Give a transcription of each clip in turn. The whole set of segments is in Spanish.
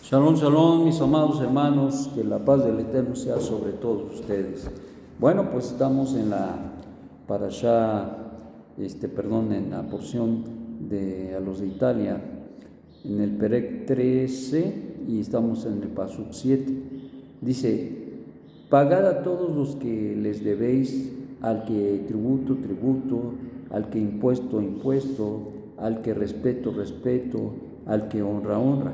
Shalom, shalom, mis amados hermanos, que la paz del Eterno sea sobre todos ustedes. Bueno, pues estamos en la parashá, en la porción a los de Italia, en el Perec 13, y estamos en el Pasuk 7. Dice: pagad a todos los que les debéis, al que tributo, tributo, al que impuesto, impuesto, al que respeto, respeto, al que honra, honra.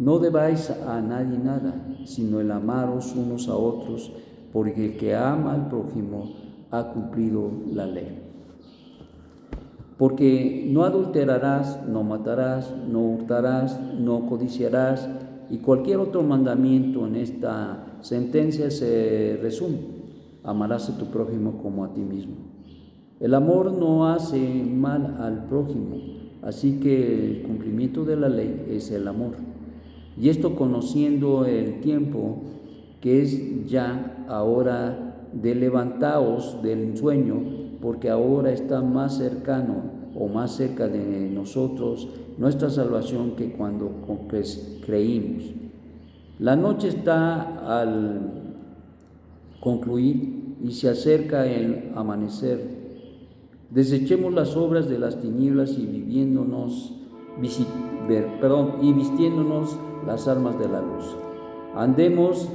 No debáis a nadie nada, sino el amaros unos a otros, porque el que ama al prójimo ha cumplido la ley. Porque no adulterarás, no matarás, no hurtarás, no codiciarás, y cualquier otro mandamiento en esta sentencia se resume: amarás a tu prójimo como a ti mismo. El amor no hace mal al prójimo, así que el cumplimiento de la ley es el amor. Y esto conociendo el tiempo, que es ya ahora de levantaos del sueño, porque ahora está más cercano o más cerca de nosotros nuestra salvación que cuando creímos. La noche está al concluir y se acerca el amanecer. Desechemos las obras de las tinieblas y vistiéndonos las armas de la luz. Andemos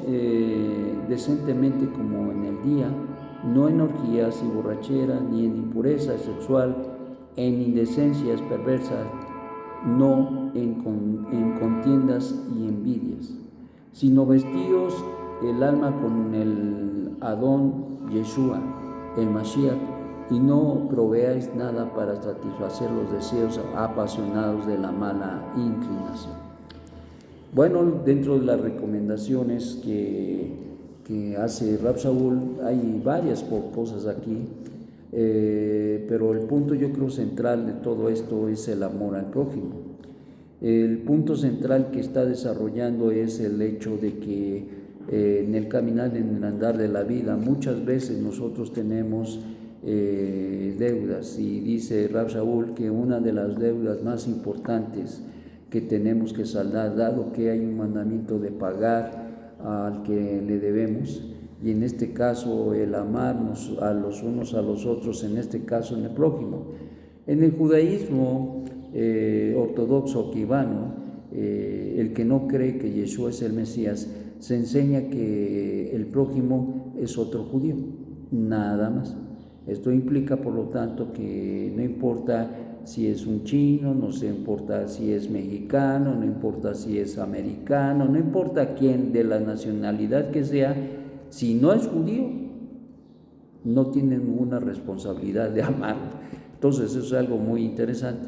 decentemente como en el día, no en orgías y borracheras, ni en impureza sexual, en indecencias perversas, no en contiendas y envidias, sino vestidos el alma con el Adón Yeshua, el Mashiach, y no proveáis nada para satisfacer los deseos apasionados de la mala inclinación. Bueno, dentro de las recomendaciones que hace Rab Shaul hay varias cosas aquí, pero el punto yo creo central de todo esto es el amor al prójimo. El punto central que está desarrollando es el hecho de que en el caminar, en el andar de la vida, muchas veces nosotros tenemos deudas, y dice Rab Shaul que una de las deudas más importantes que tenemos que saldar, dado que hay un mandamiento de pagar al que le debemos, y en este caso el amarnos a los unos a los otros, en este caso en el prójimo. En el judaísmo ortodoxo quibano, el que no cree que Yeshua es el Mesías, se enseña que el prójimo es otro judío, nada más. Esto implica, por lo tanto, que no importa si es un chino, no importa si es mexicano, no importa si es americano, no importa quién de la nacionalidad que sea, si no es judío, no tiene ninguna responsabilidad de amarlo. Entonces eso es algo muy interesante.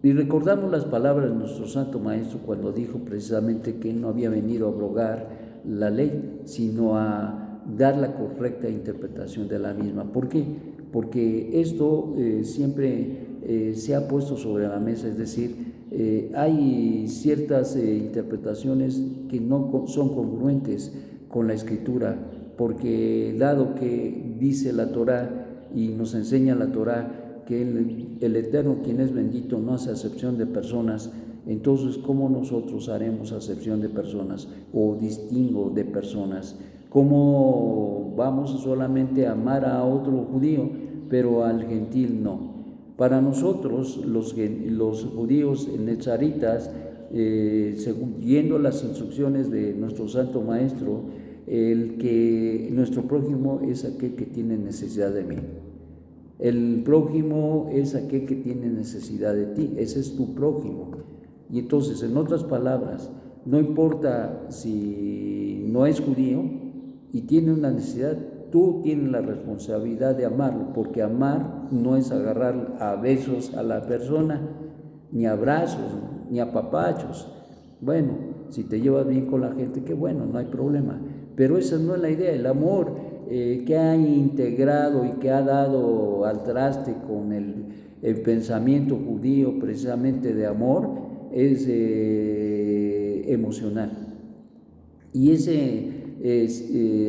Y recordamos las palabras de nuestro Santo Maestro cuando dijo precisamente que él no había venido a abrogar la ley, sino a dar la correcta interpretación de la misma. ¿Por qué? Porque esto siempre se ha puesto sobre la mesa, es decir, hay ciertas interpretaciones que no son congruentes con la Escritura, porque dado que dice la Torá y nos enseña la Torá que el Eterno, quien es bendito, no hace acepción de personas, entonces ¿cómo nosotros haremos acepción de personas o distingo de personas? ¿Cómo vamos solamente a amar a otro judío, pero al gentil no? Para nosotros, los judíos netzaritas, siguiendo las instrucciones de nuestro Santo Maestro, el que nuestro prójimo es aquel que tiene necesidad de mí. El prójimo es aquel que tiene necesidad de ti, ese es tu prójimo. Y entonces, en otras palabras, no importa si no es judío y tiene una necesidad, tú tienes la responsabilidad de amarlo, porque amar no es agarrar a besos a la persona, ni abrazos, ni apapachos. Bueno, si te llevas bien con la gente, qué bueno, no hay problema, pero esa no es la idea. El amor que ha integrado y que ha dado al traste con el pensamiento judío precisamente de amor es emocional, y ese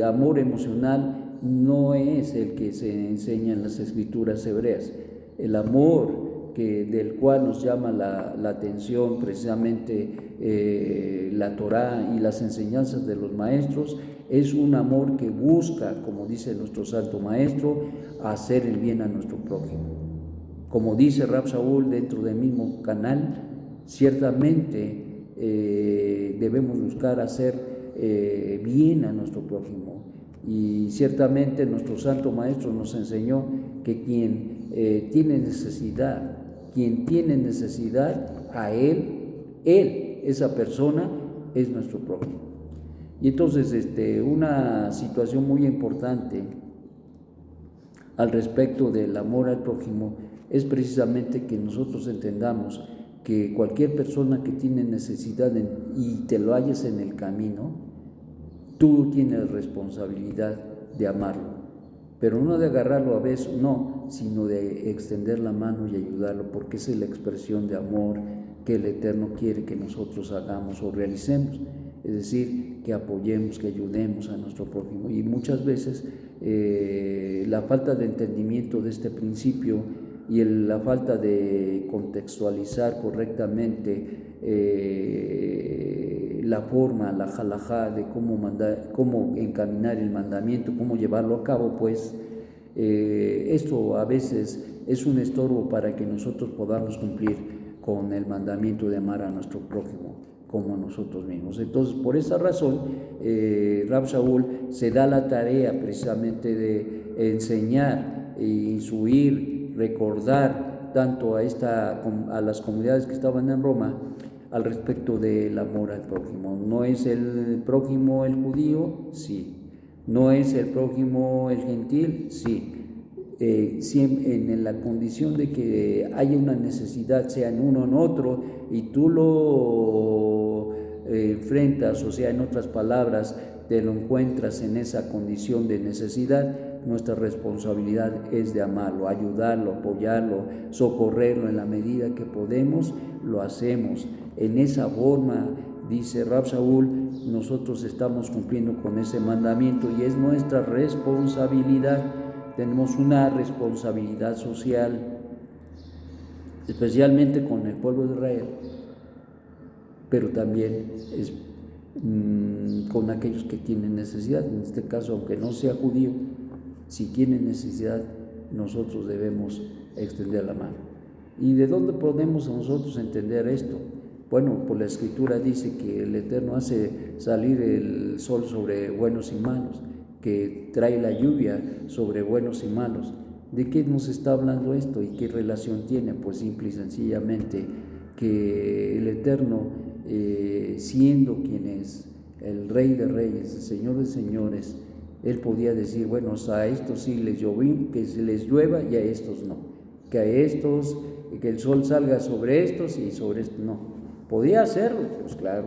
amor emocional no es el que se enseña en las escrituras hebreas. El amor del cual nos llama la atención precisamente la Torá y las enseñanzas de los maestros, es un amor que busca, como dice nuestro Santo Maestro, hacer el bien a nuestro prójimo. Como dice Rab Shaul dentro del mismo canal, ciertamente debemos buscar hacer bien a nuestro prójimo. Y ciertamente nuestro Santo Maestro nos enseñó que quien tiene necesidad, a esa persona, es nuestro prójimo. Y entonces una situación muy importante al respecto del amor al prójimo es precisamente que nosotros entendamos que cualquier persona que tiene necesidad y te lo halles en el camino, tú tienes responsabilidad de amarlo, pero no de agarrarlo a besos, no, sino de extender la mano y ayudarlo, porque esa es la expresión de amor que el Eterno quiere que nosotros hagamos o realicemos, es decir, que apoyemos, que ayudemos a nuestro prójimo. Y muchas veces la falta de entendimiento de este principio y la falta de contextualizar correctamente la forma, la halajá de cómo encaminar el mandamiento, cómo llevarlo a cabo, pues esto a veces es un estorbo para que nosotros podamos cumplir con el mandamiento de amar a nuestro prójimo como a nosotros mismos. Entonces, por esa razón, Rab Shaul se da la tarea precisamente de enseñar, instruir, recordar tanto a las comunidades que estaban en Roma al respecto del amor al prójimo. ¿No es el prójimo el judío? Sí. ¿No es el prójimo el gentil? Sí. Siempre en la condición de que haya una necesidad, sea en uno o en otro, y tú lo enfrentas, o sea, en otras palabras, te lo encuentras en esa condición de necesidad, nuestra responsabilidad es de amarlo, ayudarlo, apoyarlo, socorrerlo en la medida que podemos, lo hacemos. En esa forma, dice Rab Shaul, nosotros estamos cumpliendo con ese mandamiento y es nuestra responsabilidad. Tenemos una responsabilidad social, especialmente con el pueblo de Israel, pero también es con aquellos que tienen necesidad. En este caso, aunque no sea judío, si tiene necesidad, nosotros debemos extender la mano. ¿Y de dónde podemos nosotros entender esto? Bueno, pues la Escritura dice que el Eterno hace salir el sol sobre buenos y malos, que trae la lluvia sobre buenos y malos. ¿De qué nos está hablando esto y qué relación tiene? Pues simple y sencillamente que el Eterno, siendo quien es el Rey de Reyes, el Señor de Señores, Él podía decir, bueno, a estos sí les lloví, que se les llueva, y a estos no, que a estos, que el sol salga sobre estos y sobre estos no. Podía hacerlo, pues claro,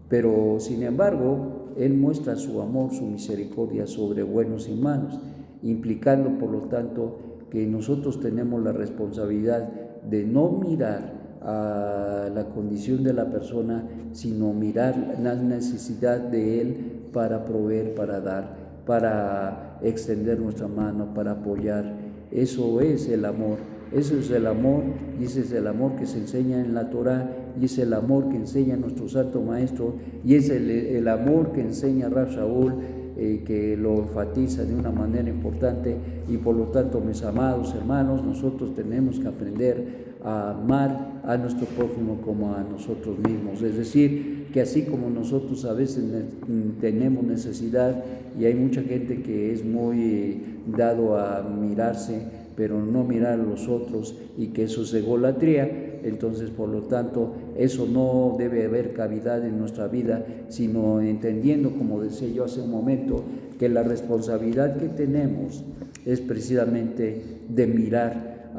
pero sin embargo, Él muestra su amor, su misericordia sobre buenos y malos, implicando por lo tanto que nosotros tenemos la responsabilidad de no mirar a la condición de la persona, sino mirar la necesidad de Él para proveer, para dar, para extender nuestra mano, para apoyar. Eso es el amor. Eso es el amor, y ese es el amor que se enseña en la Torá, y es el amor que enseña nuestro Santo Maestro, y es el amor que enseña Rab Shaul, que lo enfatiza de una manera importante. Y por lo tanto, mis amados hermanos, nosotros tenemos que aprender a amar a nuestro prójimo como a nosotros mismos. Es decir, que así como nosotros a veces tenemos necesidad, y hay mucha gente que es muy dado a mirarse, pero no mirar a los otros, y que eso es egolatría. Entonces, por lo tanto, eso no debe haber cavidad en nuestra vida, sino entendiendo, como decía yo hace un momento, que la responsabilidad que tenemos es precisamente de mirar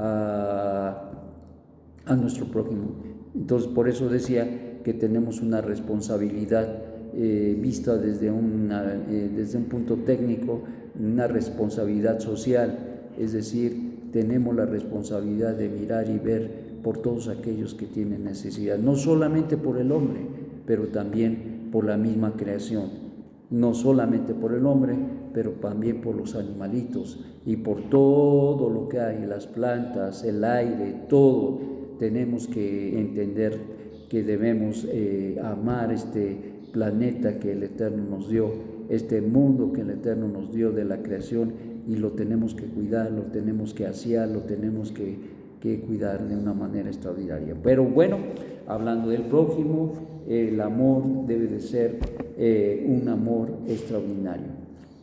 a nuestro prójimo. Entonces, por eso decía que tenemos una responsabilidad vista desde un punto técnico, una responsabilidad social, es decir, tenemos la responsabilidad de mirar y ver por todos aquellos que tienen necesidad, no solamente por el hombre, pero también por la misma creación. no solamente por el hombre, pero también por los animalitos y por todo lo que hay, las plantas, el aire, todo. Tenemos que entender que debemos amar este planeta que el Eterno nos dio, este mundo que el Eterno nos dio de la creación, y lo tenemos que cuidar, lo tenemos que asear, lo tenemos que cuidar de una manera extraordinaria. Pero bueno, hablando del prójimo, el amor debe de ser un amor extraordinario.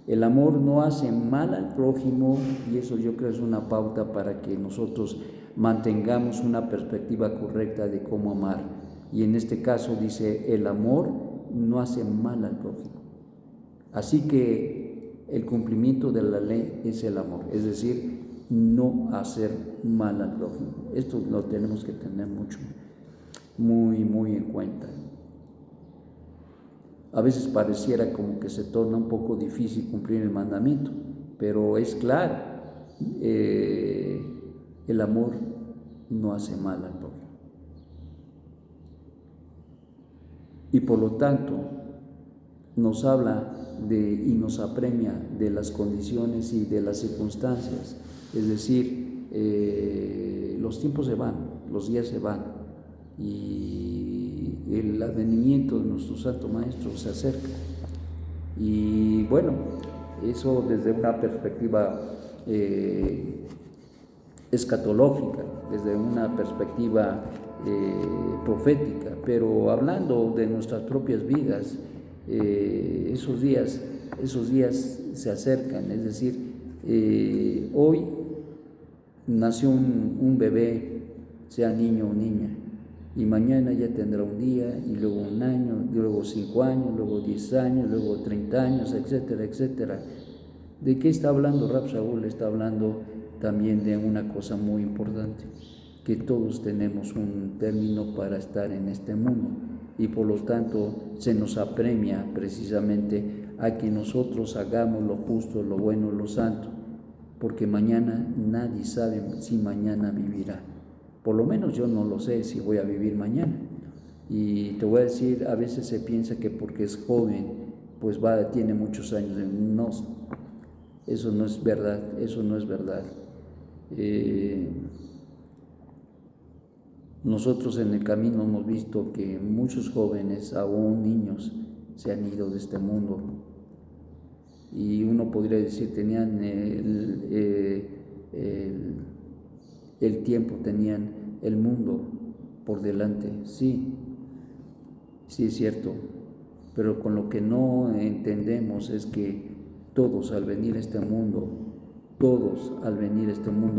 El amor no hace mal al prójimo, y eso yo creo es una pauta para que nosotros mantengamos una perspectiva correcta de cómo amar. Y en este caso dice, el amor no hace mal al prójimo. Así que el cumplimiento de la ley es el amor, es decir, no hacer mal al prójimo. Esto lo tenemos que tener muy en cuenta. A veces pareciera como que se torna un poco difícil cumplir el mandamiento, pero es claro, el amor no hace mal al prójimo. Y por lo tanto, nos habla y nos apremia de las condiciones y de las circunstancias. Es decir, los tiempos se van, los días se van, y el advenimiento de nuestro Santo Maestro se acerca. Y bueno, eso desde una perspectiva escatológica, desde una perspectiva profética, pero hablando de nuestras propias vidas, esos días se acercan. Es decir, hoy nació un bebé, sea niño o niña, y mañana ya tendrá un día, y luego un año, y luego 5 años, luego 10 años, luego 30 años, etcétera, etcétera. ¿De qué está hablando Rab Shaul? Está hablando también de una cosa muy importante, que todos tenemos un término para estar en este mundo, y por lo tanto se nos apremia precisamente a que nosotros hagamos lo justo, lo bueno, lo santo, porque mañana nadie sabe si mañana vivirá. Por lo menos yo no lo sé si voy a vivir mañana. Y te voy a decir, a veces se piensa que porque es joven, pues tiene muchos años. No, eso no es verdad, eso no es verdad. Nosotros en el camino hemos visto que muchos jóvenes, aún niños, se han ido de este mundo. Y uno podría decir, tenían el tiempo, tenían el mundo por delante. Sí es cierto, pero con lo que no entendemos es que todos al venir a este mundo,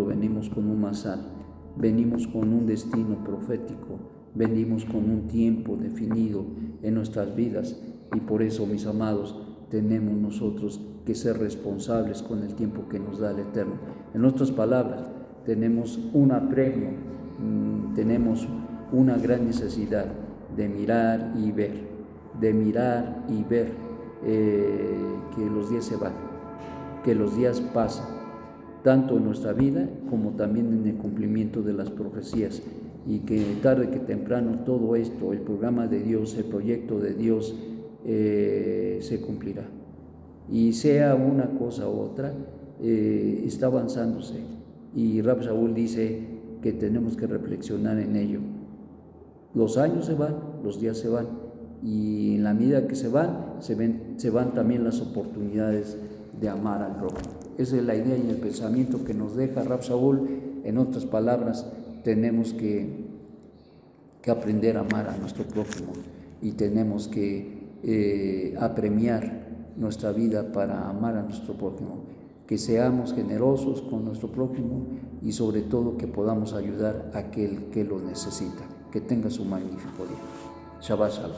venimos con un masal, venimos con un destino profético, venimos con un tiempo definido en nuestras vidas, y por eso, mis amados, tenemos nosotros que ser responsables con el tiempo que nos da el Eterno. En otras palabras, tenemos un apremio, tenemos una gran necesidad de mirar y ver, que los días se van, que los días pasan, tanto en nuestra vida como también en el cumplimiento de las profecías, y que tarde que temprano todo esto, el programa de Dios, el proyecto de Dios, se cumplirá. Y sea una cosa u otra, está avanzándose, y Rab Shaul dice que tenemos que reflexionar en ello. Los años se van, los días se van, y en la medida que se van también las oportunidades de amar al prójimo. Esa es la idea y el pensamiento que nos deja Rab Shaul. En otras palabras, tenemos que aprender a amar a nuestro prójimo, y tenemos que apremiar nuestra vida para amar a nuestro prójimo, que seamos generosos con nuestro prójimo, y sobre todo que podamos ayudar a aquel que lo necesita. Que tenga su magnífico día. Shabbat Shalom.